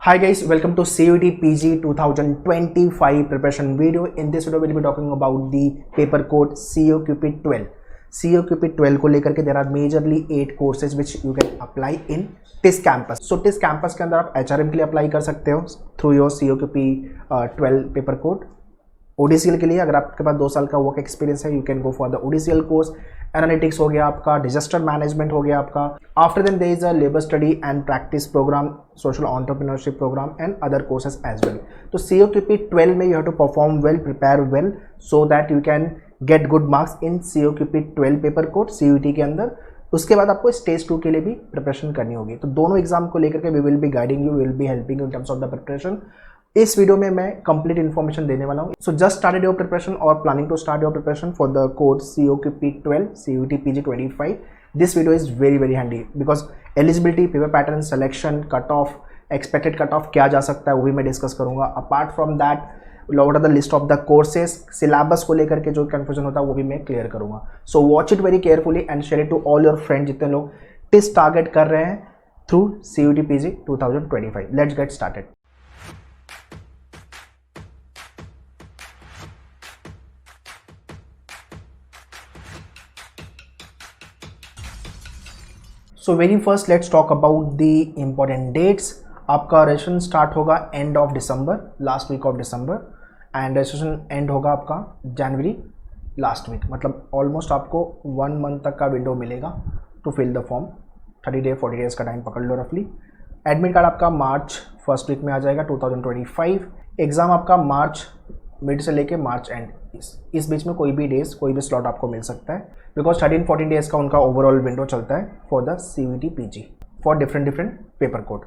Hi guys, welcome to CUET PG 2025 preparation video. In this video, we'll be talking about the paper code COQP 12. COQP 12 को लेकर के there are majorly 8 courses which you can apply in TIS campus. So TIS campus के अंदर आप HRM के लिए apply कर सकते हो through your COQP 12 paper code. ODCL के लिए अगर आपके पास 2 साल का वर्क एक्सपीरियंस है, you can go for the ODCL course. Analytics हो गया आपका, डिजास्टर मैनेजमेंट हो गया आपका. After then there is a labour study and practice programme, social entrepreneurship programme and other courses as well. तो COQP 12 में you have to perform well, prepare well so that you can get good marks in COQP 12 paper code CUET के अंदर. उसके बाद आपको stage 2 के लिए भी प्रिपरेशन करनी होगी. तो दोनों एग्जाम को लेकर के we will be guiding you, will be helping you in terms of the preparation. इस वीडियो में मैं कंप्लीट इन्फॉर्मेशन देने वाला हूँ. So just started your preparation और planning to start your preparation for the code COQP 12 CUET PG 25. This video is very very handy because eligibility, paper pattern, selection, cut off, expected cut off क्या जा सकता है वो भी मैं discuss करूंगा. Apart from that what are the list of the courses, syllabus को लेकर के जो कंफ्यूजन होता है वो भी मैं क्लियर करूंगा. So watch it very carefully and share it to all your friend जितने लोग टिस टारगेट कर रहे हैं through CUET PG 2025. Let's get started. So very first let's talk about the important dates. आपका रजिस्ट्रेशन स्टार्ट होगा end of December, last week of December, and registration end होगा आपका जनवरी लास्ट वीक. मतलब ऑलमोस्ट आपको 1 मंथ तक का window मिलेगा to fill the form. 30 day 40 days का टाइम पकड़ लो रफली. एडमिट कार्ड आपका मार्च फर्स्ट वीक में आ जाएगा 2025. एग्ज़ाम आपका मार्च मिड से लेके मार्च एंड, इस बीच में कोई भी डेज, कोई भी स्लॉट आपको मिल सकता है बिकॉज 13-14 डेज का उनका ओवरऑल विंडो चलता है for the CUET PG for different paper code.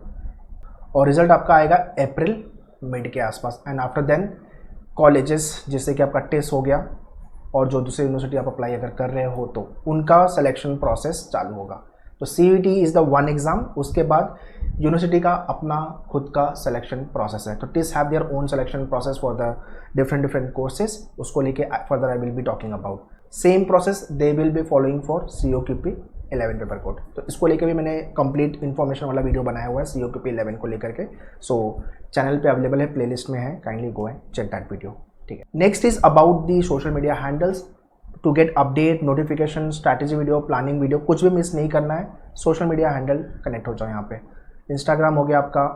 और रिजल्ट आपका आएगा अप्रैल मिड के आसपास. एंड आफ्टर देन कॉलेजेस जैसे कि आपका टेस्ट हो गया और जो दूसरी यूनिवर्सिटी आप अप्लाई अगर कर रहे हो तो उनका सिलेक्शन प्रोसेस चालू होगा. तो CUET is the one exam. उसके बाद यूनिवर्सिटी का अपना खुद का सिलेक्शन प्रोसेस है. तो TISS have their own selection process for the different courses. उसको लेके further I will be talking about. Same process they will be following for COQP 11 paper code. तो इसको लेकर भी मैंने कंप्लीट इन्फॉर्मेशन वाला वीडियो बनाया हुआ है COQP 11 को लेकर के. सो चैनल पे अवेलेबल है, प्लेलिस्ट में है, kindly go and check that video. ठीक है. Next is about the social media handles. To get update, notification, strategy video, planning video, कुछ भी मिस नहीं करना है. सोशल मीडिया हैंडल कनेक्ट हो जाओ. यहाँ पे इंस्टाग्राम हो गया आपका,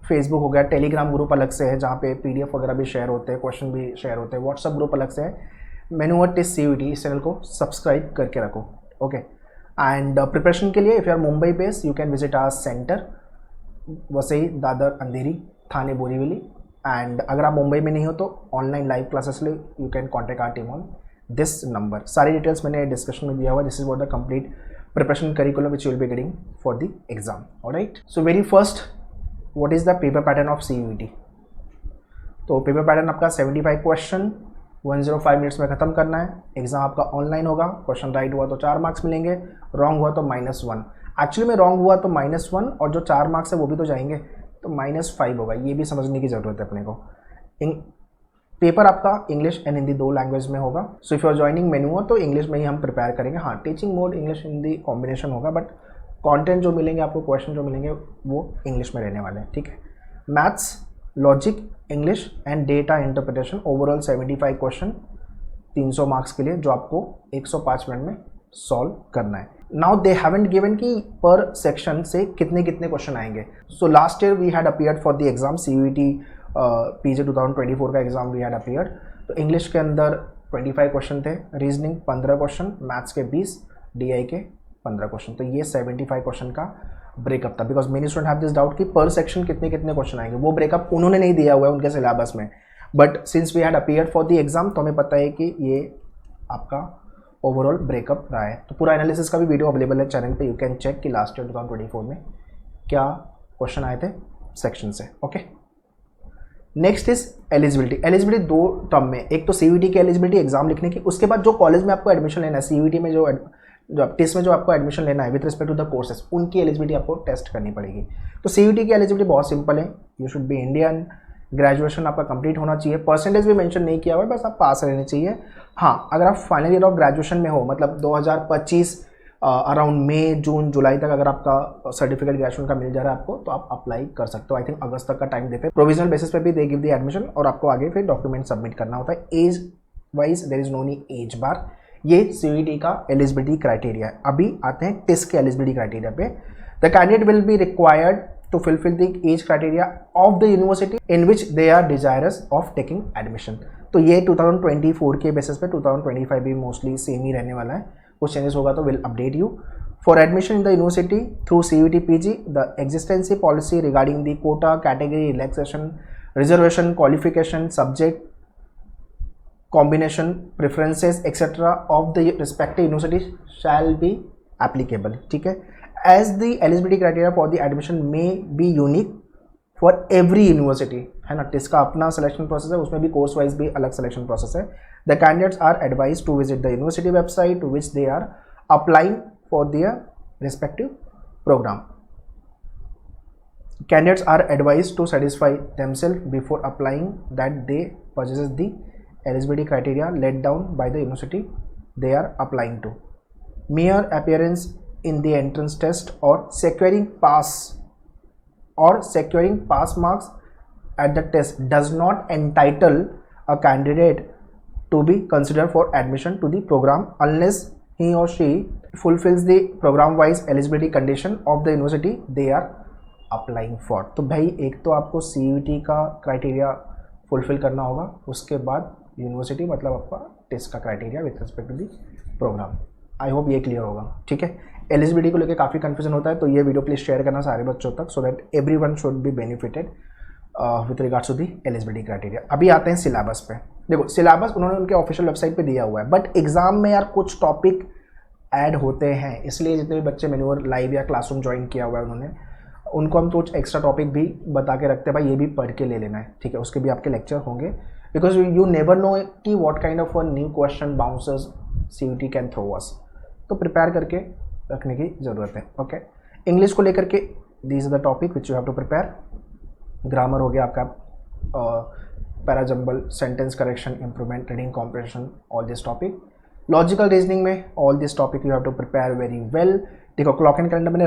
फेसबुक हो गया, टेलीग्राम ग्रुप अलग से है जहाँ पे PDF वगैरह भी शेयर होते हैं, क्वेश्चन भी शेयर होते हैं, व्हाट्सअप ग्रुप अलग से है. मेनू टिस CUET, इस चैनल को सब्सक्राइब करके रखो. ओके. एंड प्रिपरेशन के लिए if you are Mumbai based you can visit our centre, Vasai, Dadar, Andheri, Thane, Borivali. And अगर आप मुंबई में नहीं हो तो ऑनलाइन लाइव क्लासेस लिए you can contact our team on this number. सारी डिटेल्स मैंने डिस्कशन में दिया हुआ. This is what the complete preparation curriculum which you will be getting for the exam. Alright. So very first, what is the paper pattern of CUET. तो paper pattern आपका 75 question 105 minutes में ख़त्म करना है. Exam आपका online होगा. Question right हुआ तो 4 मार्क्स मिलेंगे, रॉन्ग हुआ तो -1. एक्चुअली में रॉन्ग हुआ तो -1 और जो 4 मार्क्स है वो भी तो जाएंगे, तो -5 होगा. ये भी समझने की ज़रूरत है अपने को. पेपर आपका इंग्लिश एंड हिंदी 2 लैंग्वेज में होगा. So if you are joining मेन्यू तो इंग्लिश में ही हम प्रिपेयर करेंगे. हाँ, teaching mode English Hindi combination होगा, बट कंटेंट जो मिलेंगे आपको, क्वेश्चन जो मिलेंगे वो इंग्लिश में रहने वाले हैं. ठीक है. Maths, logic, English and data interpretation, overall 75 question 300 marks के लिए जो आपको 105 मिनट में सॉल्व करना है. नाउ दे हैवंट गिवन कि पर सेक्शन से कितने क्वेश्चन आएंगे. So last year we had appeared for the exam CUET PG 2024 का एग्जाम वी हैड अपीयर्ड. तो इंग्लिश के अंदर 25 क्वेश्चन थे, रीजनिंग 15 क्वेश्चन, मैथ्स के 20, DI के 15 क्वेश्चन. तो ये 75 क्वेश्चन का ब्रेकअप था. Because many student have this doubt कि पर सेक्शन कितने क्वेश्चन आएंगे. वो ब्रेकअप उन्होंने नहीं दिया हुआ है उनके सिलेबस में, but since we had appeared for the exam तो हमें पता है कि ये आपका ओवरऑल ब्रेकअप रहा है. तो पूरा एनालिसिस का भी वीडियो अवेलेबल है चैनल पे. यू कैन चेक कि लास्ट ईयर 2024 में क्या क्वेश्चन आए थे सेक्शन से. Okay. Next is eligibility. Eligibility 2 term में, एक तो CUET की एलिजिबिलिटी एग्जाम लिखने की, उसके बाद जो कॉलेज में आपको एडमिशन लेना है, CUET में जो टिस में जो आपको एडमिशन लेना है with respect to the courses, उनकी एलिजिबिलिटी आपको टेस्ट करनी पड़ेगी. तो CUET की एलिजिबिलिटी बहुत सिंपल है. You should be Indian, graduation आपका कंप्लीट होना चाहिए. परसेंटेज भी मेंशन नहीं किया हुआ है, बस आप पास रहने चाहिए. हाँ, अगर आप फाइनल ईयर ऑफ ग्रेजुएशन में हो, मतलब 2025 अराउंड मई जून जुलाई तक अगर आपका सर्टिफिकेट ग्रेजुएशन का मिल जा रहा है आपको तो आप अप्लाई कर सकते हो। आई थिंक अगस्त तक का टाइम देते हैं। प्रोविजनल बेसिस पे भी दे गिव द एडमिशन और आपको आगे फिर डॉक्यूमेंट सबमिट करना होता है। Age wise there is no नी एज बार। ये सीयूईटी का एलिजिबिलिटी क्राइटेरिया है। अभी आते हैं टिस्ट के एलिजिबिलिटी क्राइटेरिया पे। The candidate will be required to fulfil the age criteria of the university in which they are desirous of taking admission. तो ये 2024 के बेसिस पे 2025 भी मोस्टली सेम ही रहने वाला है। कुछ चेंजेस होगा तो will update you. For admission in the university through CUET PG the existing policy regarding the quota category relaxation reservation qualification subject combination preferences etc of the respective university shall be applicable। ठीक है, as the eligibility criteria for the admission may be unique for every university, है ना। इसका अपना selection process है, उसमें भी course wise भी अलग सिलेक्शन प्रोसेस है। The candidates are advise to visit the university website to which they are applying for their respective programme. Candidates are advised to satisfy themselves before applying that they possess the eligibility criteria laid down by the university they are applying to. Mere appearance in the entrance test or securing pass marks at the test does not entitle a candidate to be considered for admission to the program unless he or she fulfills the program wise eligibility condition of the university they are applying for। तो भाई एक तो आपको CUET का criteria fulfil करना होगा, उसके बाद यूनिवर्सिटी मतलब आपका टेस्ट का criteria with respect to the programme. I hope ये क्लियर होगा। ठीक है, एलिजिबिलिटी को लेकर काफ़ी कंफ्यूजन होता है, तो ये वीडियो प्लीज़ शेयर करना सारे बच्चों तक so that everyone should be benefited with regards to the eligibility criteria. अभी आते हैं सिलेबस पे। देखो सिलेबस उन्होंने उनके ऑफिशियल वेबसाइट पे दिया हुआ है, बट एग्जाम में यार कुछ टॉपिक ऐड होते हैं, इसलिए जितने भी बच्चे मैंने लाइव या क्लासरूम ज्वाइन किया हुआ है उन्होंने उनको हम कुछ एक्स्ट्रा टॉपिक भी बता के रखते हैं, भाई ये भी पढ़ के ले लेना है। ठीक है, उसके भी आपके लेक्चर होंगे बिकॉज यू नेवर नो कि what kind of a new question bouncers CUET can throw us, तो प्रिपेयर करके रखने की ज़रूरत है। ओके, इंग्लिश को लेकर के these are the topic which you have to prepare. Grammar हो गया आपका, parajumble, sentence correction, improvement, reading comprehension, all this topic. Logical reasoning में all this topic you have to prepare very well. देखो clock and calendar मैंने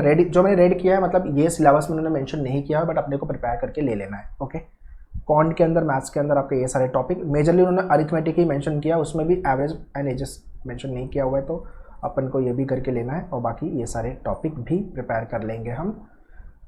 read किया है, मतलब ये सिलेबस में उन्होंने मेंशन नहीं किया है, बट अपने को प्रिपेयर करके ले लेना है। ओके, कॉन्ट के अंदर, मैथ्स के अंदर आपके ये सारे टॉपिक, मेजरली उन्होंने अरिथमेटिक ही मेंशन किया, उसमें भी एवरेज एंड एजेस मेंशन नहीं किया हुआ है, तो अपन को ये भी करके लेना है। और बाकी ये सारे टॉपिक भी प्रिपेयर कर लेंगे हम,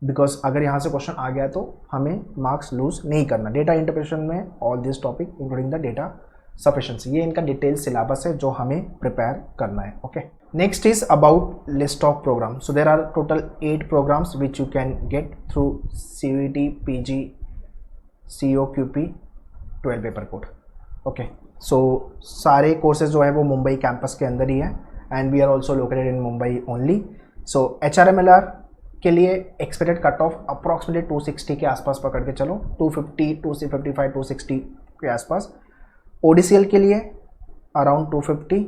बिकॉज अगर यहाँ से क्वेश्चन आ गया तो हमें मार्क्स लूज नहीं करना। डेटा इंटरप्रिटेशन में all this topic including the data sufficiency, ये इनका डिटेल सिलेबस है जो हमें प्रिपेयर करना है। Okay, next is about list of program. So there are total 8 programs which you can get through CUET PG COQP 12 paper code. Okay, so सारे courses जो है वो मुंबई कैंपस के अंदर ही है and we are also located in Mumbai only. So HRMLR के लिए एक्सपेक्टेड कट ऑफ अप्रॉक्सीमेटली 260 के आसपास पकड़ के चलो, 250, 255, 260 के आसपास। ODCL के लिए around 250,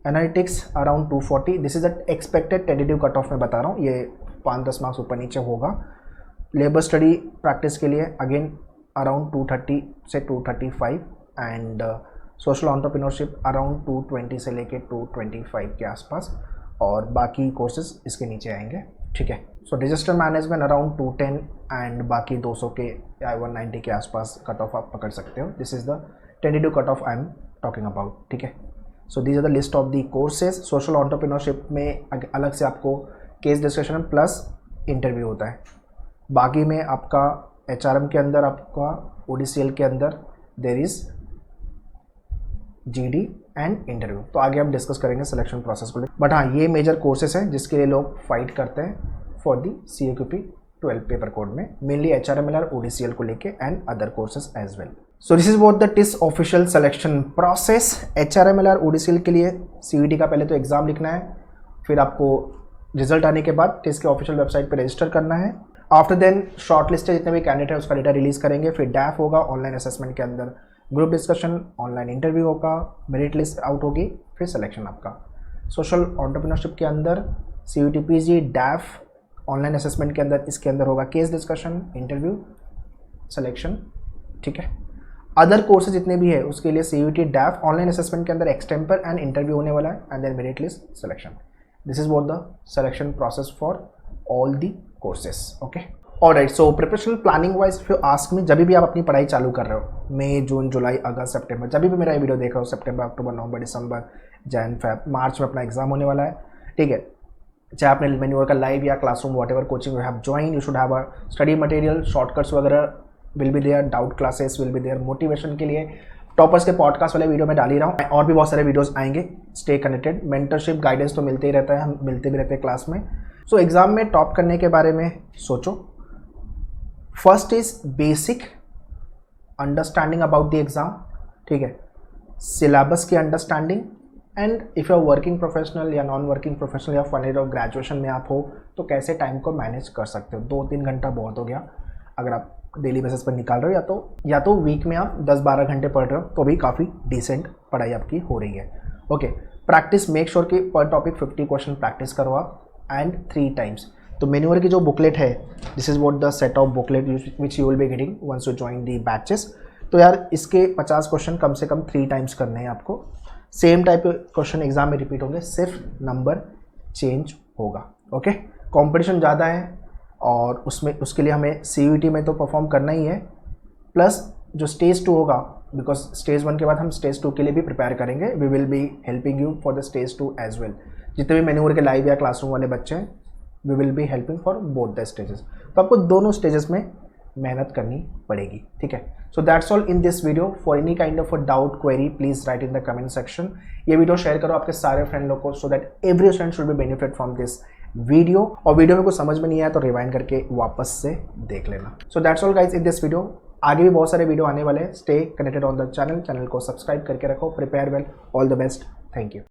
analytics around 240। This is the expected tentative cut of मैं बता रहा हूँ, ये 5-10 मार्क्स ऊपर नीचे होगा। लेबर स्टडी प्रैक्टिस के लिए अगेन अराउंड 230 से 235 एंड सोशल एंटरप्रेन्योरशिप अराउंड 220 से लेके 225 के आसपास, और बाकी कोर्सेज इसके नीचे आएंगे। ठीक है, सो डिजास्टर मैनेजमेंट अराउंड 210 एंड बाकी 200 के या 190 के आसपास कट ऑफ आप पकड़ सकते हो। This is the tentative cut off I am talking about. ठीक है, so these are the list of the courses. Social entrepreneurship में अलग से आपको केस डिस्कशन प्लस इंटरव्यू होता है। बाकी में आपका HRM के अंदर, आपका ODCL के अंदर there is GD and interview. तो आगे हम डिस्कस करेंगे सिलेक्शन प्रोसेस को, बट हाँ ये मेजर कोर्सेज हैं जिसके लिए लोग फाइट करते हैं for the COQP 12 paper code में, मेनली HRMLR ODCL को लेके and other courses as well. So this is what the TISS official selection process. HRMLR ODCL के लिए CUET का पहले तो एग्जाम लिखना है, फिर आपको रिजल्ट आने के बाद टिस के ऑफिशियल वेबसाइट पर रजिस्टर करना है। आफ्टर देन शॉर्ट लिस्ट जितने भी कैंडिडेट है उसका डेटा रिलीज करेंगे, फिर DAF होगा ऑनलाइन असेसमेंट के अंदर, ग्रुप डिस्कशन, ऑनलाइन इंटरव्यू होगा, मेरिट लिस्ट आउट होगी, फिर सिलेक्शन आपका। सोशल एंटरप्रेन्योरशिप के अंदर CUET PG DAF online assessment के अंदर, इसके अंदर होगा केस डिस्कशन, इंटरव्यू, सिलेक्शन। ठीक है, अदर कोर्सेज जितने भी है उसके लिए CUET DAF ऑनलाइन असेसमेंट के अंदर एक्सटेम्पर एंड इंटरव्यू होने वाला है and then merit list selection. This is what the selection process for all the courses. Okay, alright. So preparation planning wise if you ask me, जब भी आप अपनी पढ़ाई चालू कर रहे हो, मई, जून, जुलाई, अगस्त, सितंबर, जब भी मेरा ये वीडियो देख रहे हो, सितंबर, अक्टूबर, नवंबर, दिसंबर, जैन, फेब, मार्च में अपना एग्जाम होने वाला है. ठीक है, चाहे आपने मैन्यूअर का लाइव या classroom whatever coaching you have join, you should have a study material, shortcuts वगैरह will be there, doubt classes will be there, motivation के लिए टॉपर्स के पॉडकास्ट वाले वीडियो में डाल ही रहा हूँ, और भी बहुत सारे वीडियोस आएंगे. Stay connected. मेंटरशिप गाइडेंस तो मिलते ही रहता है, हम मिलते भी रहते हैं क्लास में. सो एग्जाम में टॉप करने के बारे में सोचो. First is basic understanding about the exam. ठीक है, सिलेबस की understanding. And if you are working professional या नॉन वर्किंग प्रोफेशनल या फाइनल ईयर ऑफ ग्रेजुएशन में आप हो, तो कैसे टाइम को मैनेज कर सकते हो. 2-3 घंटा बहुत हो गया. अगर आप डेली बेसिस पर निकाल रहे हो, या तो वीक में आप 10-12 घंटे पढ़ रहे हो, तो भी काफ़ी डिसेंट पढ़ाई आपकी हो रही है. ओके, प्रैक्टिस, मेक श्योर कि पर टॉपिक 50 क्वेश्चन प्रैक्टिस करो आप, एंड 3 टाइम्स. तो मैन्यूअर की जो बुकलेट है, this is what the set of booklet which you will be getting once you join the batches. तो यार इसके 50 क्वेश्चन कम से कम 3 टाइम्स करने हैं आपको. सेम टाइप के क्वेश्चन एग्जाम में रिपीट होंगे, सिर्फ नंबर चेंज होगा. ओके, कंपटीशन ज़्यादा है और उसमें उसके लिए हमें CUET में तो परफॉर्म करना ही है, प्लस जो स्टेज 2 होगा, बिकॉज स्टेज 1 के बाद हम स्टेज 2 के लिए भी प्रिपेयर करेंगे. We will be helping you for the stage 2 as well. जितने भी मैन्यूअर के लाइव या क्लासरूम वाले बच्चे हैं, we will be helping for both the stages. तो आपको दोनों स्टेजेस में मेहनत करनी पड़ेगी. ठीक है, so that's all in this video. For any kind of a doubt, query, please right in the comment section. ये वीडियो शेयर करो आपके सारे फ्रेंड लोग को, so that every student should be benefit from this video. और video में कुछ समझ में नहीं आया तो रिवाइंड करके वापस से देख लेना. So that's all guys in this video. आगे भी बहुत सारे वीडियो आने वाले हैं. Stay connected on the channel को सब्सक्राइब करके रखो. Prepare well. All the best. Thank you.